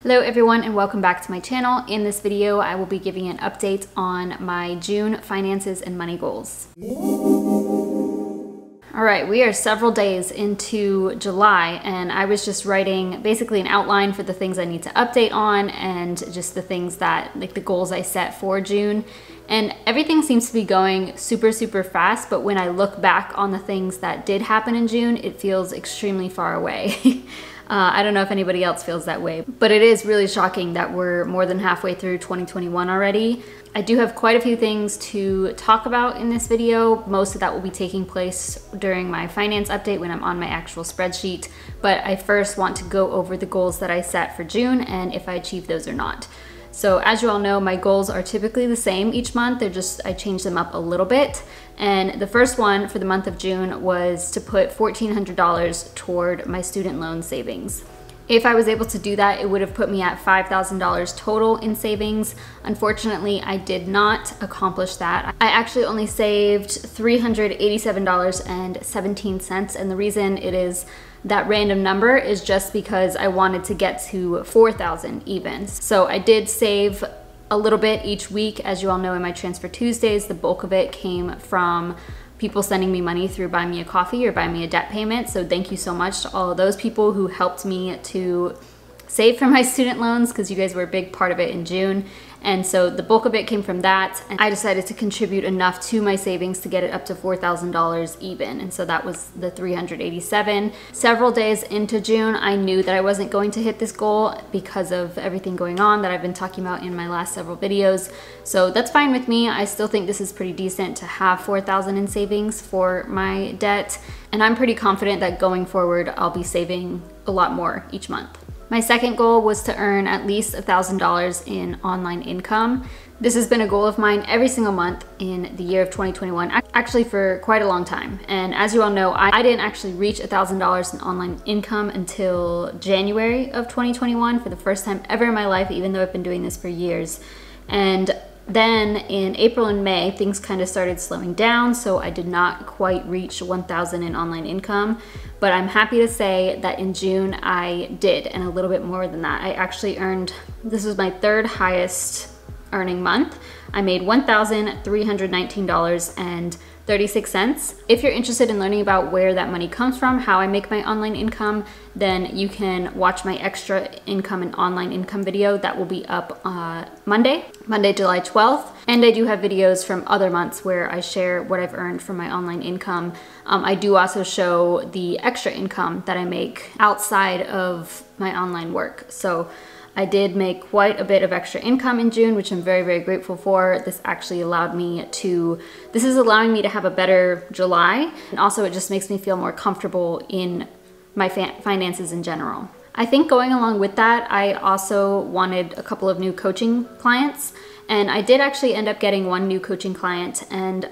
Hello everyone and welcome back to my channel. In this video, I will be giving an update on my June finances and money goals. All right, we are several days into July and I was just writing basically an outline for the things I need to update on and just the things that, like the goals I set for June. And everything seems to be going super fast, but when I look back on the things that did happen in June, it feels extremely far away. I don't know if anybody else feels that way, but it is really shocking that we're more than halfway through 2021 already. I do have quite a few things to talk about in this video. Most of that will be taking place during my finance update when I'm on my actual spreadsheet, but I first want to go over the goals that I set for June and if I achieve those or not. So as you all know, my goals are typically the same each month. I change them up a little bit. And the first one for the month of June was to put $1,400 toward my student loan savings. If I was able to do that, it would have put me at $5,000 total in savings. Unfortunately, I did not accomplish that. I actually only saved $387.17, and the reason it is that random number is just because I wanted to get to 4,000 even. So I did save a little bit each week. As you all know, in my Transfer Tuesdays, the bulk of it came from people sending me money through Buy Me a Coffee or Buy Me a Debt Payment. So thank you so much to all of those people who helped me to save for my student loans, because you guys were a big part of it in June. And so the bulk of it came from that. And I decided to contribute enough to my savings to get it up to $4,000 even. And so that was the 387. Several days into June, I knew that I wasn't going to hit this goal because of everything going on that I've been talking about in my last several videos. So that's fine with me. I still think this is pretty decent to have 4,000 in savings for my debt. And I'm pretty confident that going forward, I'll be saving a lot more each month. My second goal was to earn at least $1,000 in online income. This has been a goal of mine every single month in the year of 2021, actually for quite a long time. And as you all know, I didn't actually reach $1,000 in online income until January of 2021 for the first time ever in my life, even though I've been doing this for years. And then in April and May, things kind of started slowing down, so I did not quite reach 1,000 in online income. But I'm happy to say that in June I did, and a little bit more than that. I actually earned, this was my third highest earning month. I made $1,319.36. If you're interested in learning about where that money comes from, how I make my online income, then you can watch my extra income and online income video that will be up Monday, July 12th. And I do have videos from other months where I share what I've earned from my online income. I do also show the extra income that I make outside of my online work. So I did make quite a bit of extra income in June, which I'm very grateful for. This actually allowed me to, this is allowing me to have a better July. And also it just makes me feel more comfortable in my finances in general. I think going along with that, I also wanted a couple of new coaching clients. And I did actually end up getting one new coaching client, and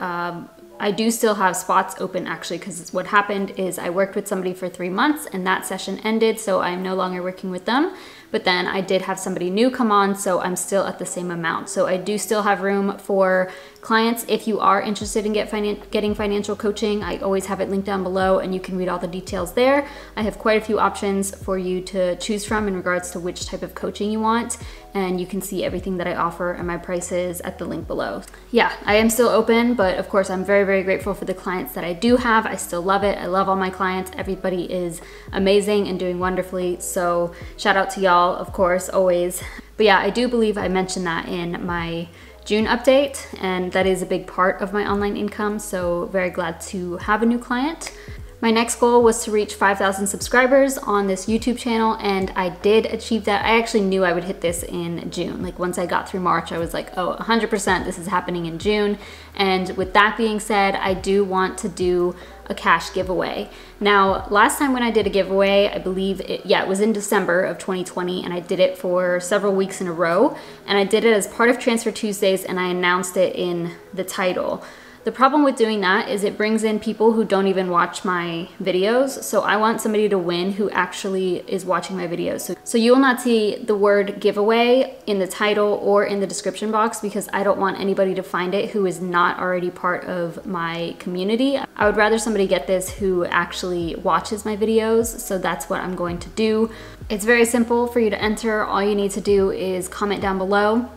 I do still have spots open actually, because what happened is I worked with somebody for 3 months and that session ended, so I'm no longer working with them. But then I did have somebody new come on, so I'm still at the same amount. So I do still have room for clients. If you are interested in getting financial coaching, I always have it linked down below and you can read all the details there. I have quite a few options for you to choose from in regards to which type of coaching you want. And you can see everything that I offer and my prices at the link below. Yeah, I am still open, but of course I'm very grateful for the clients that I do have. I still love it. I love all my clients. Everybody is amazing and doing wonderfully. So shout out to y'all, of course, always. But yeah, I do believe I mentioned that in my June update, and that is a big part of my online income. So very glad to have a new client. My next goal was to reach 5,000 subscribers on this YouTube channel, and I did achieve that. I actually knew I would hit this in June. Like once I got through March, I was like, oh, 100% this is happening in June. And with that being said, I do want to do a cash giveaway. Now, last time when I did a giveaway, I believe it was in December of 2020, and I did it for several weeks in a row. And I did it as part of Transfer Tuesdays, and I announced it in the title. The problem with doing that is it brings in people who don't even watch my videos. So I want somebody to win who actually is watching my videos. So you will not see the word giveaway in the title or in the description box, because I don't want anybody to find it who is not already part of my community. I would rather somebody get this who actually watches my videos. So that's what I'm going to do. It's very simple for you to enter. All you need to do is comment down below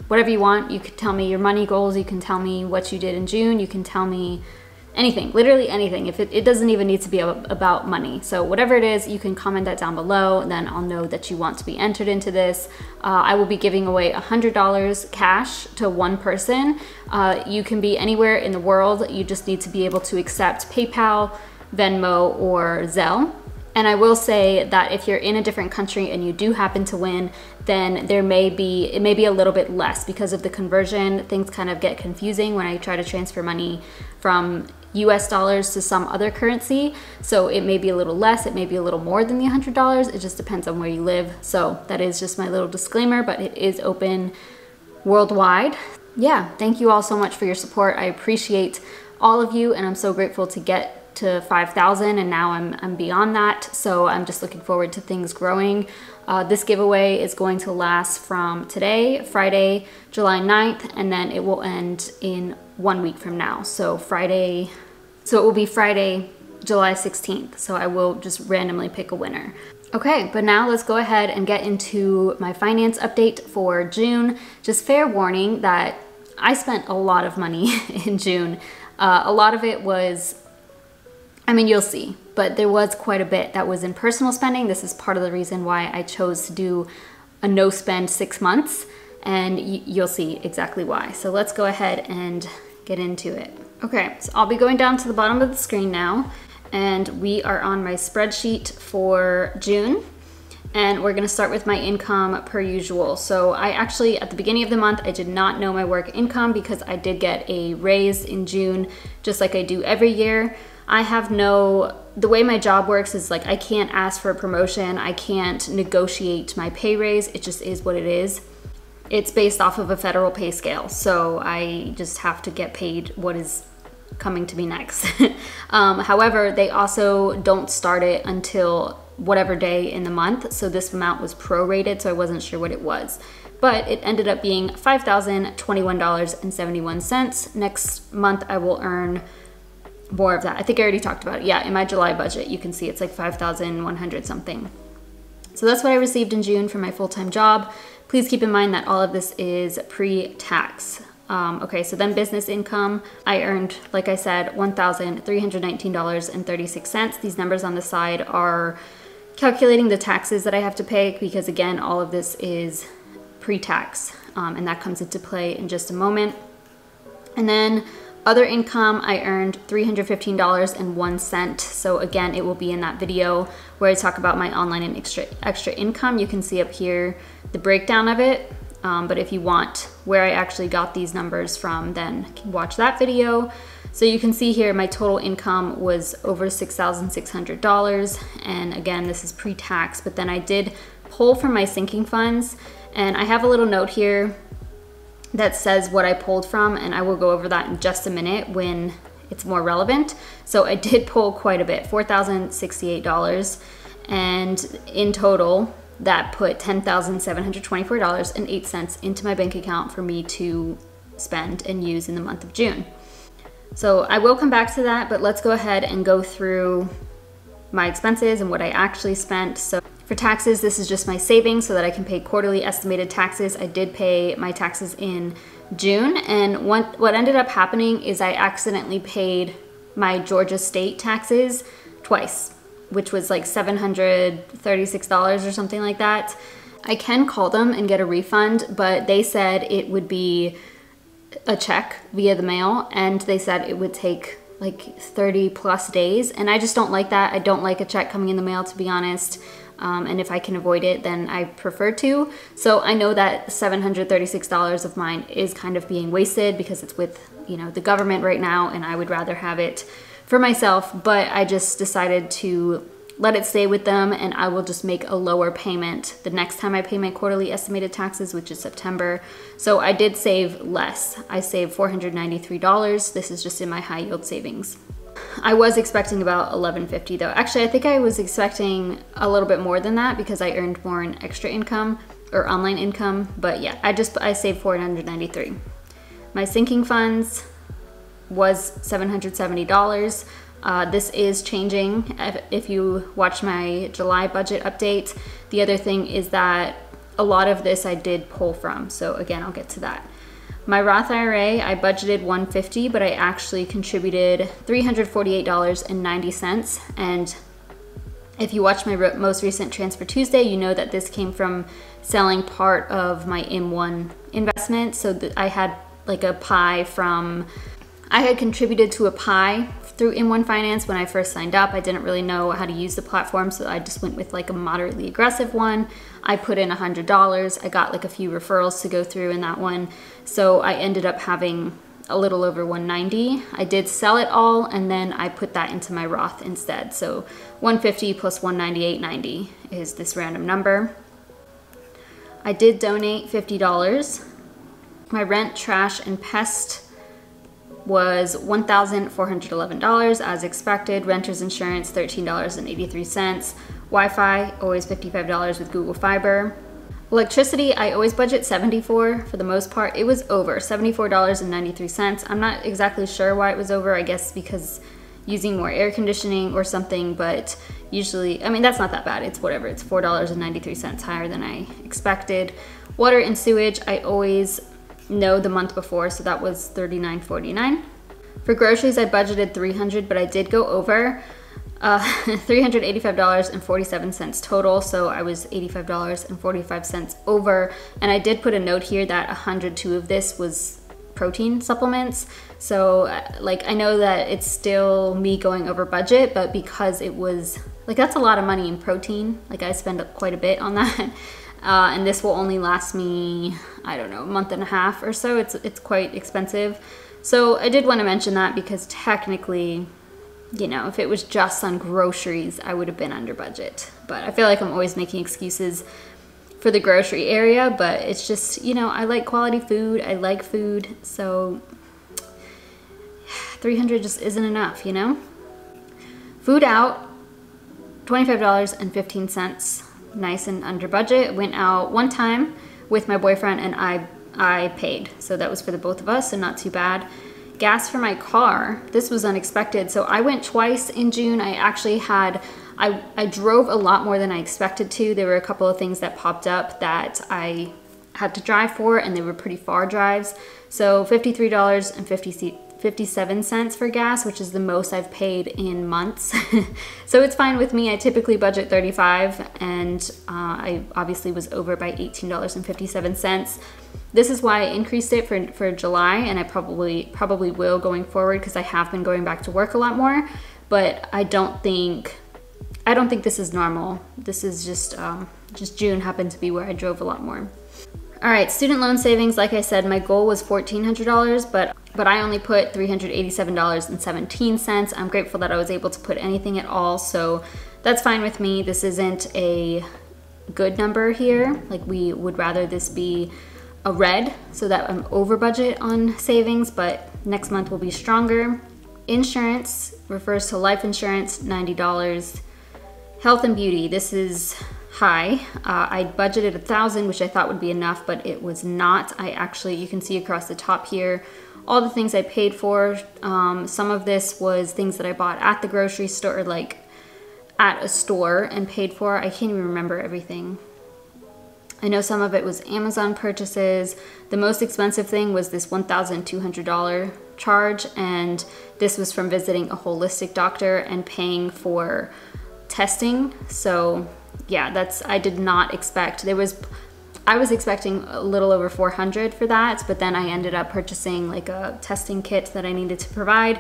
whatever you want. You could tell me your money goals, you can tell me what you did in June, you can tell me anything, literally anything. If it doesn't even need to be about money. So whatever it is, you can comment that down below, then I'll know that you want to be entered into this. I will be giving away $100 cash to one person. You can be anywhere in the world. You just need to be able to accept PayPal, Venmo, or Zelle. And I will say that if you're in a different country and you do happen to win, then it may be a little bit less because of the conversion. Things kind of get confusing when I try to transfer money from US dollars to some other currency. So it may be a little less, it may be a little more than the $100. It just depends on where you live. So that is just my little disclaimer, but it is open worldwide. Yeah, thank you all so much for your support. I appreciate all of you, and I'm so grateful to get to 5,000, and now I'm beyond that. So I'm just looking forward to things growing. This giveaway is going to last from today, Friday, July 9th, and then it will end in 1 week from now. So it will be Friday, July 16th. So I will just randomly pick a winner. Okay, but now let's go ahead and get into my finance update for June. Just fair warning that I spent a lot of money in June. A lot of it was, I mean, you'll see, but there was quite a bit that was in personal spending. This is part of the reason why I chose to do a no spend 6 months, and you'll see exactly why. So let's go ahead and get into it. Okay, so I'll be going down to the bottom of the screen now, and we are on my spreadsheet for June. And we're gonna start with my income per usual. So I actually, at the beginning of the month, I did not know my work income because I did get a raise in June, just like I do every year. The way my job works is like I can't ask for a promotion, I can't negotiate my pay raise, it just is what it is. It's based off of a federal pay scale, so I just have to get paid what is coming to me next. However, they also don't start it until whatever day in the month, so this amount was prorated, so I wasn't sure what it was. But it ended up being $5,021.71. Next month I will earn more of that. I think I already talked about it. Yeah, in my July budget, you can see it's like 5,100 something. So that's what I received in June for my full-time job. Please keep in mind that all of this is pre-tax. Okay, so then business income, I earned, like I said, $1,319.36. These numbers on the side are calculating the taxes that I have to pay because again, all of this is pre-tax, and that comes into play in just a moment. And then other income, I earned $315.01. So again, it will be in that video where I talk about my online and extra income. You can see up here the breakdown of it. But if you want where I actually got these numbers from, then watch that video. So you can see here my total income was over $6,600. And again, this is pre-tax, but then I did pull from my sinking funds. And I have a little note here that says what I pulled from, and I will go over that in just a minute when it's more relevant. So I did pull quite a bit, $4,068, and in total, that put $10,724.08 into my bank account for me to spend and use in the month of June. So I will come back to that, but let's go ahead and go through my expenses and what I actually spent. So for taxes, this is just my savings so that I can pay quarterly estimated taxes. I did pay my taxes in June, and what ended up happening is I accidentally paid my Georgia state taxes twice, which was like $736 or something like that. I can call them and get a refund, but they said it would be a check via the mail, and they said it would take like 30 plus days, and I just don't like that. I don't like a check coming in the mail, to be honest. And if I can avoid it, then I prefer to. So I know that $736 of mine is kind of being wasted because it's with, you know, the government right now, and I would rather have it for myself, but I just decided to let it stay with them, and I will just make a lower payment the next time I pay my quarterly estimated taxes, which is September. So I did save less. I saved $493. This is just in my high yield savings. I was expecting about $1,150 though. Actually, I think I was expecting a little bit more than that because I earned more in extra income or online income. But yeah, I saved $493. My sinking funds was $770. This is changing if you watch my July budget update. The other thing is that a lot of this I did pull from. So again, I'll get to that. My Roth IRA, I budgeted $150, but I actually contributed $348.90. And if you watch my most recent Transfer Tuesday, you know that this came from selling part of my M1 investment. So I had like a pie from, I had contributed to a pie through M1 Finance when I first signed up. I didn't really know how to use the platform, so I just went with like a moderately aggressive one. I put in $100. I got like a few referrals to go through in that one. So I ended up having a little over $190. I did sell it all, and then I put that into my Roth instead. So $150 plus $198.90 is this random number. I did donate $50. My rent, trash, and pest was $1,411 as expected. Renter's insurance, $13.83. Wi-Fi, always $55 with Google Fiber. Electricity, I always budget $74 for the most part. It was over, $74.93. I'm not exactly sure why it was over. I guess because using more air conditioning or something, but usually, I mean, that's not that bad. It's whatever, it's $4.93 higher than I expected. Water and sewage, I always know the month before, so that was $39.49. For groceries, I budgeted $300, but I did go over $385.47 total, so I was $85.45 over. And I did put a note here that 102 of this was protein supplements. So like, I know that it's still me going over budget, but because it was like, that's a lot of money in protein. Like, I spend quite a bit on that. And this will only last me, I don't know, a month and a half or so. It's quite expensive. So I did want to mention that because technically, you know, if it was just on groceries, I would have been under budget. But I feel like I'm always making excuses for the grocery area, but it's just, you know, I like quality food. I like food. So 300 just isn't enough, you know? Food out, $25.15. Nice and under budget. Went out one time with my boyfriend and I paid. So that was for the both of us, so not too bad. Gas for my car, this was unexpected. So I went twice in June. I actually had, I drove a lot more than I expected to. There were a couple of things that popped up that I had to drive for, and they were pretty far drives. So $53.57 for gas, which is the most I've paid in months. So it's fine with me. I typically budget $35, and I obviously was over by $18.57. This is why I increased it for July, and I probably will going forward, because I have been going back to work a lot more. But I don't think this is normal. This is just June happened to be where I drove a lot more. All right, student loan savings, like I said, my goal was $1,400, but I only put $387.17. I'm grateful that I was able to put anything at all, so that's fine with me. This isn't a good number here. Like, we would rather this be a red so that I'm over budget on savings, but next month will be stronger. Insurance refers to life insurance, $90. Health and beauty, this is high. I budgeted $1,000, which I thought would be enough, but it was not. You can see across the top here, all the things I paid for. Some of this was things that I bought at the grocery store, like at a store and paid for. I can't even remember everything. I know some of it was Amazon purchases. The most expensive thing was this $1,200 charge, and this was from visiting a holistic doctor and paying for testing. So yeah, I did not expect. I was expecting a little over $400 for that, but then I ended up purchasing like a testing kit that I needed to provide,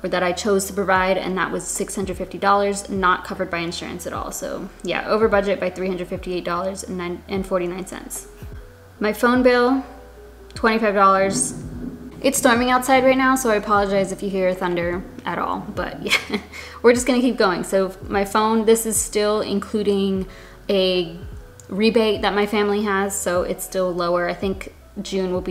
or that I chose to provide, and that was $650, not covered by insurance at all. So yeah, over budget by $358.49. My phone bill, $25. It's storming outside right now, so I apologize if you hear thunder at all, but yeah, we're just gonna keep going. So my phone, this is still including a rebate that my family has, so it's still lower. I think July will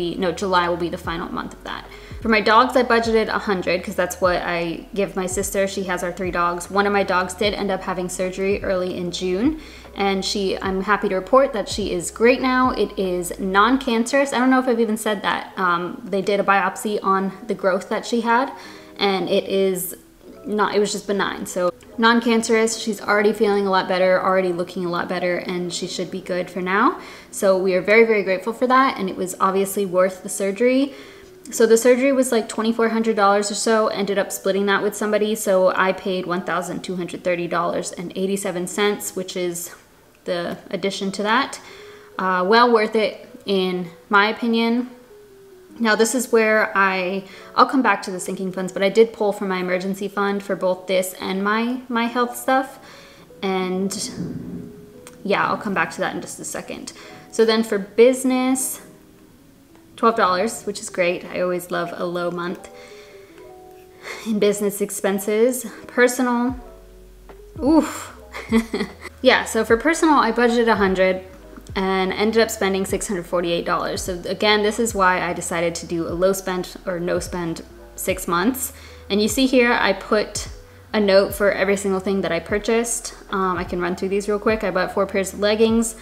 be the final month of that. For my dogs, I budgeted $100 because that's what I give my sister. She has our 3 dogs. One of my dogs did end up having surgery early in June, and I'm happy to report that she is great now. It is non-cancerous. I don't know if I've even said that. They did a biopsy on the growth that she had, and it is it was just benign. So non-cancerous, she's already feeling a lot better, already looking a lot better, and she should be good for now. So we are very, very grateful for that, and it was obviously worth the surgery. So the surgery was like $2,400 or so, ended up splitting that with somebody. So I paid $1,230.87, which is the addition to that. Well worth it in my opinion. Now this is where I'll come back to the sinking funds, but I did pull from my emergency fund for both this and my health stuff. And yeah, I'll come back to that in just a second. So then for business, $12, which is great. I always love a low month in business expenses. Personal, oof. Yeah, so for personal, I budgeted $100 and ended up spending $648. So again, this is why I decided to do a low spend or no spend 6 months. And you see here, I put a note for every single thing that I purchased. I can run through these real quick. I bought 4 pairs of leggings.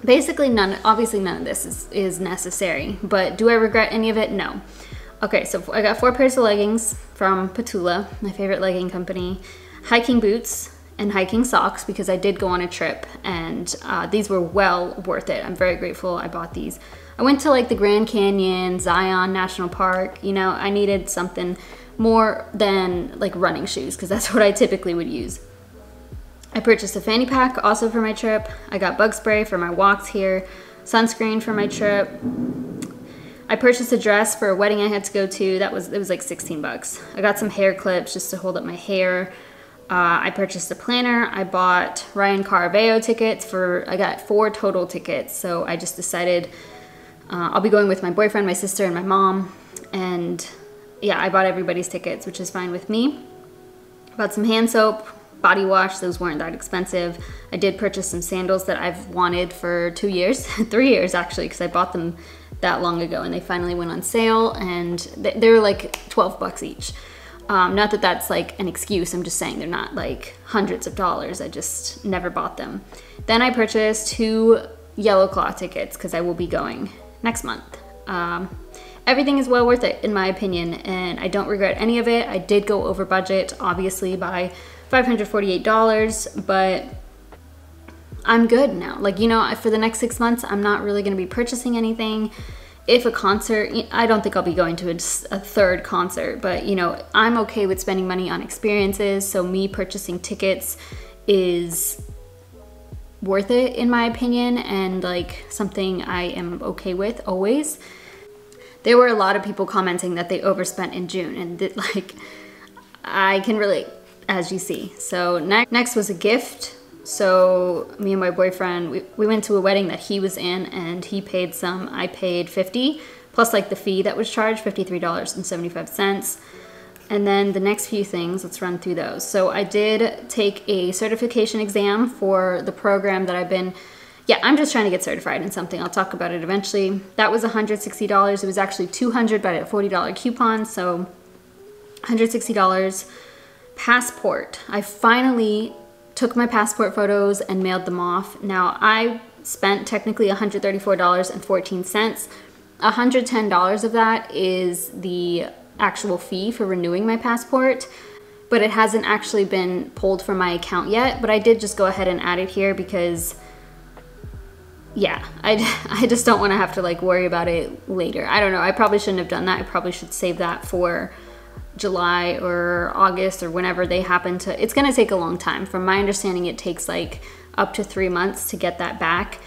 Basically obviously none of this is necessary, but do I regret any of it? No. Okay, so I got 4 pairs of leggings from Petula, my favorite legging company, hiking boots, and hiking socks because I did go on a trip, and these were well worth it. I'm very grateful I bought these. I went to like the Grand Canyon, Zion National Park. You know, I needed something more than like running shoes because that's what I typically would use. I purchased a fanny pack also for my trip. I got bug spray for my walks here, sunscreen for my trip. I purchased a dress for a wedding I had to go to. It was like 16 bucks. I got some hair clips just to hold up my hair. I purchased a planner. I bought Ryan Caraveo tickets I got 4 total tickets. So I just decided I'll be going with my boyfriend, my sister, and my mom. And yeah, I bought everybody's tickets, which is fine with me. Bought some hand soap, body wash. Those weren't that expensive. I did purchase some sandals that I've wanted for 2 years, 3 years actually, because I bought them that long ago and they finally went on sale, and they were like 12 bucks each. Not that that's like an excuse, I'm just saying they're not like hundreds of dollars. I just never bought them. Then I purchased 2 Yellow Claw tickets because I will be going next month. Everything is well worth it in my opinion, and I don't regret any of it. I did go over budget obviously by $548, but I'm good now. Like, you know, for the next 6 months, I'm not really gonna be purchasing anything. If a concert, I don't think I'll be going to a 3rd concert, but you know, I'm okay with spending money on experiences. So me purchasing tickets is worth it in my opinion, and like something I am okay with always. There were a lot of people commenting that they overspent in June, and like, I can relate, as you see. So next was a gift. So me and my boyfriend, we went to a wedding that he was in, and he paid some, I paid $50, plus like the fee that was charged, $53.75. And then the next few things, let's run through those. So I did take a certification exam for the program that I'm just trying to get certified in something. I'll talk about it eventually. That was $160. It was actually $200, but I had a $40 coupon, so $160. Passport. I finally took my passport photos and mailed them off. Now I spent technically $134.14. $110 of that is the actual fee for renewing my passport, but it hasn't actually been pulled from my account yet. But I did just go ahead and add it here because yeah, I just don't want to have to like worry about it later. I don't know, I probably shouldn't have done that. I probably should save that for July or August or whenever they happen to. It's gonna take a long time. From my understanding, it takes like up to 3 months to get that back.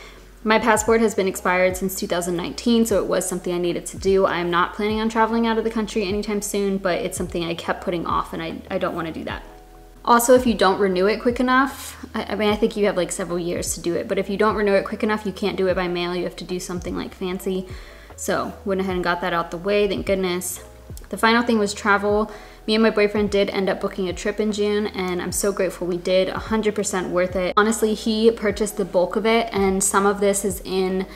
My passport has been expired since 2019, so it was something I needed to do. I am not planning on traveling out of the country anytime soon, but it's something I kept putting off, and I don't want to do that. Also, if you don't renew it quick enough, I mean, I think you have like several years to do it, but if you don't renew it quick enough, you can't do it by mail. You have to do something like fancy. So went ahead and got that out the way, thank goodness. The final thing was travel. Me and my boyfriend did end up booking a trip in June, and I'm so grateful we did. 100% worth it. Honestly, he purchased the bulk of it, and some of the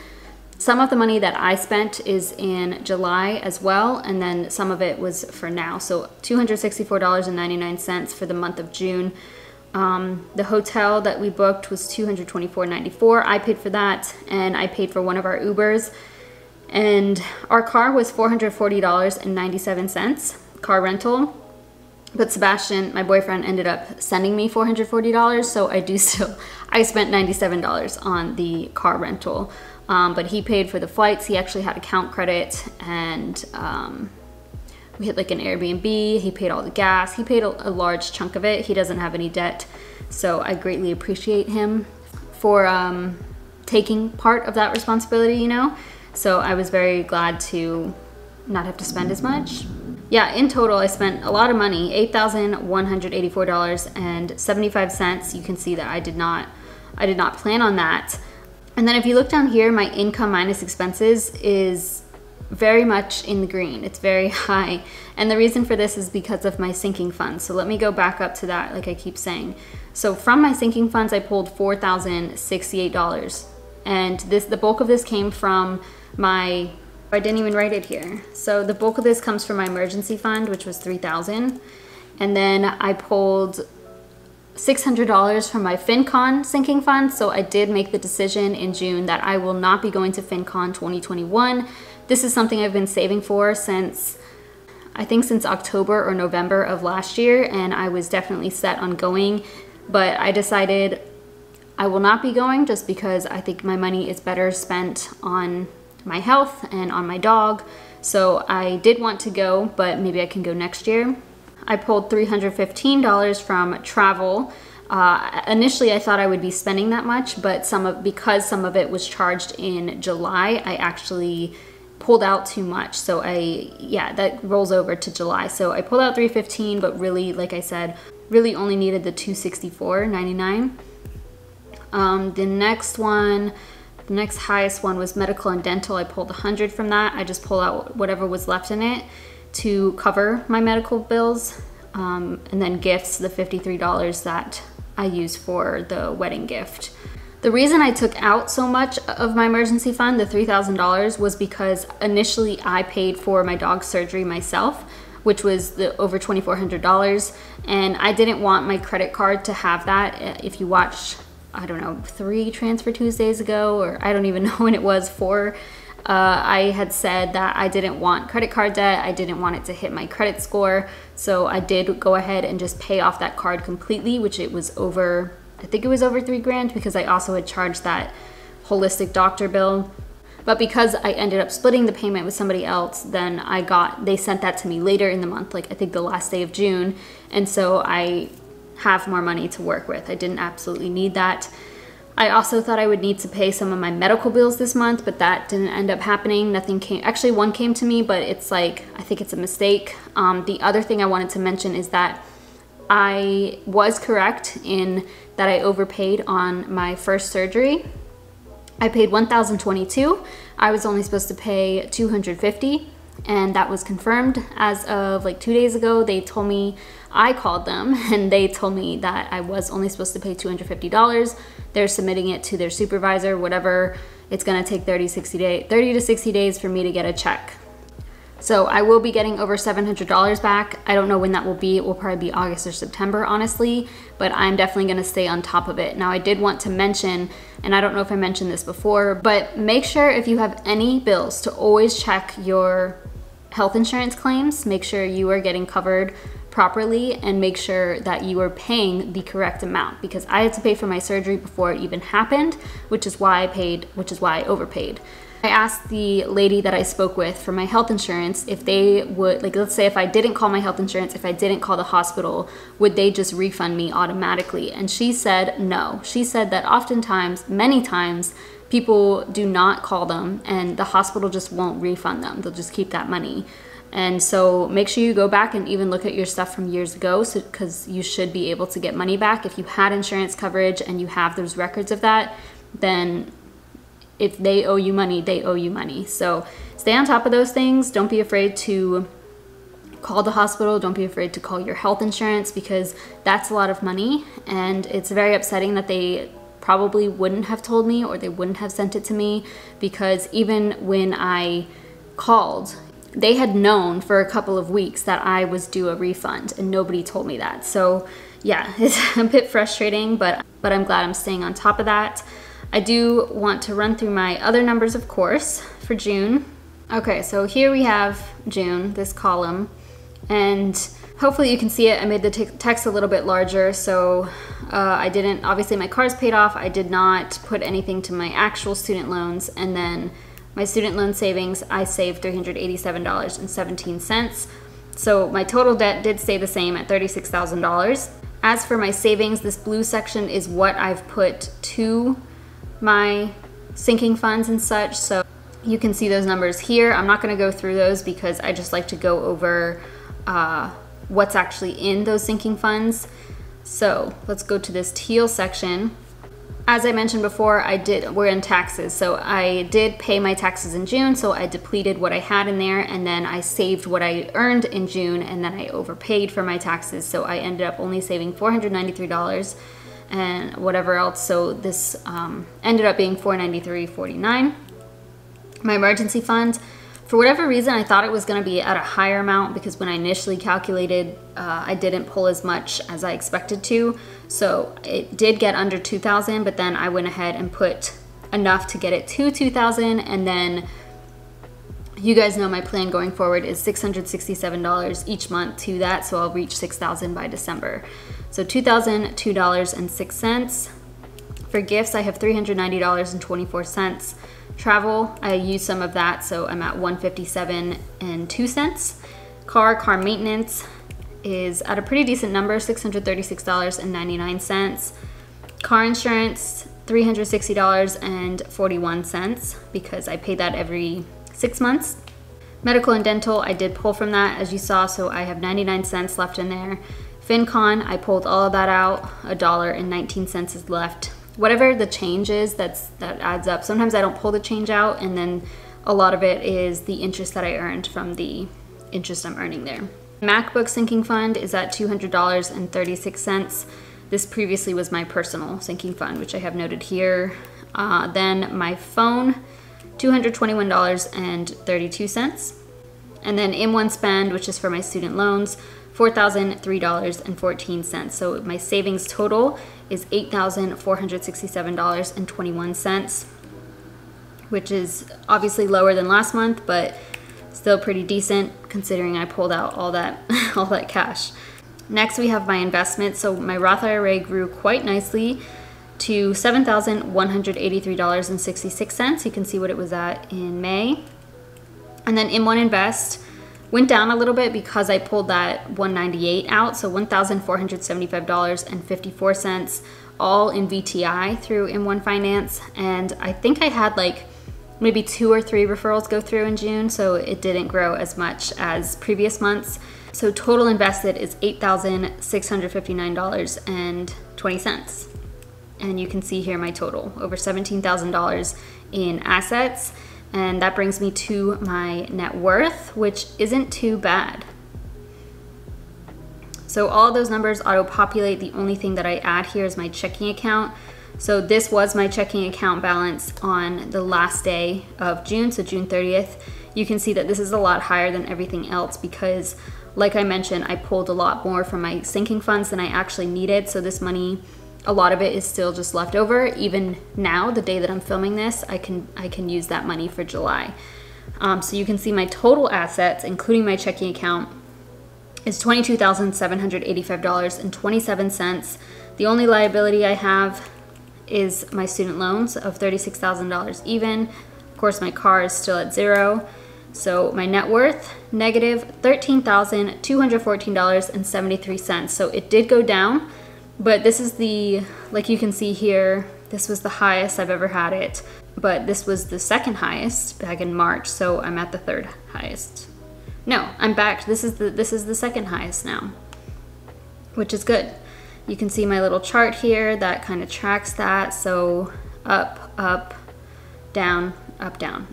money that I spent is in July as well, and then some of it was for now. So $264.99 for the month of June. The hotel that we booked was $224.94. I paid for that, and I paid for one of our Ubers. And our car was $440.97, car rental. But Sebastian, my boyfriend, ended up sending me $440, so I spent $97 on the car rental. But he paid for the flights. He actually had account credit, and we had like an Airbnb. He paid all the gas. He paid a large chunk of it. He doesn't have any debt, so I greatly appreciate him for taking part of that responsibility, you know? So I was very glad to not have to spend as much. Yeah, in total, I spent a lot of money, $8,184.75. You can see that I did not plan on that. And then if you look down here, my income minus expenses is very much in the green. It's very high. And the reason for this is because of my sinking funds. So let me go back up to that, like I keep saying. So from my sinking funds, I pulled $4,068. And the bulk of this came from I didn't even write it here. So the bulk of this comes from my emergency fund, which was $3,000. And then I pulled $600 from my FinCon sinking fund. So I did make the decision in June that I will not be going to FinCon 2021. This is something I've been saving for since October or November of last year, and I was definitely set on going, but I decided I will not be going just because I think my money is better spent on my health and on my dog. So I did want to go, but maybe I can go next year. I pulled $315 from travel. Initially, I thought I would be spending that much, but because some of it was charged in July, I actually pulled out too much. So that rolls over to July. So I pulled out $315, but really, like I said, really only needed the $264.99. The next highest one was medical and dental. I pulled $100 from that. I just pulled out whatever was left in it to cover my medical bills. And then gifts, the $53 that I used for the wedding gift. The reason I took out so much of my emergency fund, the $3,000, was because initially I paid for my dog's surgery myself, which was over $2,400. And I didn't want my credit card to have that. If you watched, I don't know, 3 Transfer Tuesdays ago, or I don't even know when it was, 4, I had said that I didn't want credit card debt. I didn't want it to hit my credit score. So I did go ahead and just pay off that card completely, which it was over, I think it was over $3,000, because I also had charged that holistic doctor bill. But because I ended up splitting the payment with somebody else, then they sent that to me later in the month, like I think the last day of June. And so I have more money to work with. I didn't absolutely need that. I also thought I would need to pay some of my medical bills this month, but that didn't end up happening. Nothing came, actually one came to me, but it's like, I think it's a mistake. The other thing I wanted to mention is that I was correct in that I overpaid on my first surgery. I paid $1,022. I was only supposed to pay $250, and that was confirmed as of like 2 days ago. They told me, I called them and they told me that I was only supposed to pay $250. They're submitting it to their supervisor, whatever. It's gonna take 30 to 60 days for me to get a check. So I will be getting over $700 back. I don't know when that will be. It will probably be August or September, honestly, but I'm definitely gonna stay on top of it. Now, I did want to mention, and I don't know if I mentioned this before, but make sure if you have any bills to always check your health insurance claims. Make sure you are getting covered properly and make sure that you are paying the correct amount, because I had to pay for my surgery before it even happened, which is why I overpaid. I asked the lady that I spoke with for my health insurance if they would, like, let's say if I didn't call my health insurance, if I didn't call the hospital, would they just refund me automatically? And she said no. She said that oftentimes, many times, people do not call them and the hospital just won't refund them. They'll just keep that money. And so make sure you go back and even look at your stuff from years ago, because you should be able to get money back. If you had insurance coverage and you have those records of that, then if they owe you money, they owe you money. So stay on top of those things. Don't be afraid to call the hospital. Don't be afraid to call your health insurance, because that's a lot of money. And it's very upsetting that they probably wouldn't have told me or they wouldn't have sent it to me, because even when I called, they had known for a couple of weeks that I was due a refund and nobody told me that. So yeah, it's a bit frustrating, but I'm glad I'm staying on top of that. I do want to run through my other numbers, of course, for June. Okay, so here we have June, this column, and Hopefully you can see it. I made the text a little bit larger, so I didn't, obviously my car's paid off. I did not put anything to my actual student loans, and then my student loan savings, I saved $387.17. So my total debt did stay the same at $36,000. As for my savings, this blue section is what I've put to my sinking funds and such. So you can see those numbers here. I'm not gonna go through those because I just like to go over what's actually in those sinking funds. So let's go to this teal section. As I mentioned before, we're in taxes. So I did pay my taxes in June, so I depleted what I had in there, and then I saved what I earned in June, and then I overpaid for my taxes. So I ended up only saving $493 and whatever else. So this ended up being $493.49. My emergency fund, for whatever reason, I thought it was going to be at a higher amount because when I initially calculated, I didn't pull as much as I expected to. So it did get under 2,000, but then I went ahead and put enough to get it to 2,000. And then you guys know my plan going forward is $667 each month to that. So I'll reach 6,000 by December. So $2,002.06. For gifts, I have $390.24. Travel, I use some of that, so I'm at $157.02. Car maintenance is at a pretty decent number, $636.99. Car insurance, $360.41 because I pay that every 6 months. Medical and dental, I did pull from that, as you saw, so I have 99 cents left in there. FinCon, I pulled all of that out, $1.19 is left. Whatever the change is, that adds up. Sometimes I don't pull the change out, and then a lot of it is the interest that I earned from the interest I'm earning there. MacBook sinking fund is at $200.36. This previously was my personal sinking fund, which I have noted here. Then my phone, $221.32. And then M1 spend, which is for my student loans, $4,003.14. So my savings total is $8,467.21, which is obviously lower than last month, but still pretty decent considering I pulled out all that all that cash. Next, we have my investments. So my Roth IRA grew quite nicely to $7,183.66. You can see what it was at in May. And then M1 Invest went down a little bit because I pulled that $198 out, so $1,475.54, all in VTI through M1 Finance. And I think I had like maybe 2 or 3 referrals go through in June, so it didn't grow as much as previous months. So total invested is $8,659.20. And you can see here my total, over $17,000 in assets. And that brings me to my net worth, which isn't too bad. So all those numbers auto-populate. The only thing that I add here is my checking account. So this was my checking account balance on the last day of June, so June 30th. You can see that this is a lot higher than everything else because, like I mentioned, I pulled a lot more from my sinking funds than I actually needed. So this money, a lot of it is still just left over. Even now, the day that I'm filming this, I can use that money for July. So you can see my total assets, including my checking account, is $22,785.27. The only liability I have is my student loans of $36,000 even. Of course, my car is still at 0. So my net worth, negative $13,214.73. So it did go down, but this is the, like you can see here, this was the highest I've ever had it, but this was the second highest back in March, so I'm at the third highest. No, I'm back. This is the second highest now, which is good. You can see my little chart here that kind of tracks that. So up, up, down, up, down.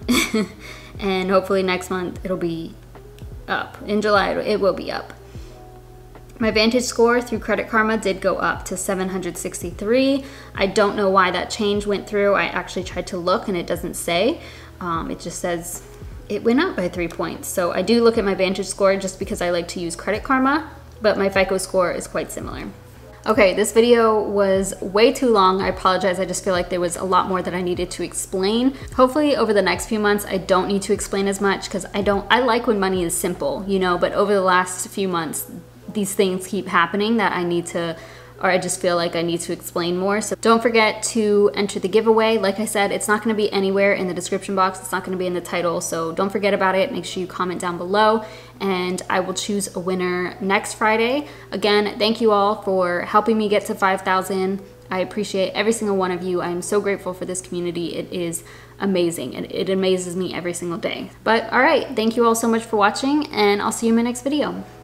And hopefully next month it'll be up. In July it will be up. My Vantage score through Credit Karma did go up to 763. I don't know why that change went through. I actually tried to look and it doesn't say. It just says it went up by 3 points. So I do look at my Vantage score just because I like to use Credit Karma, but my FICO score is quite similar. Okay, this video was way too long. I apologize. I just feel like there was a lot more that I needed to explain. Hopefully over the next few months, I don't need to explain as much because I like when money is simple, you know, but over the last few months, these things keep happening that I need to, or I just feel like I need to explain more. So don't forget to enter the giveaway. Like I said, it's not gonna be anywhere in the description box. It's not gonna be in the title, so don't forget about it. Make sure you comment down below and I will choose a winner next Friday. Again, thank you all for helping me get to 5,000. I appreciate every single one of you. I am so grateful for this community. It is amazing and it amazes me every single day. But all right, thank you all so much for watching and I'll see you in my next video.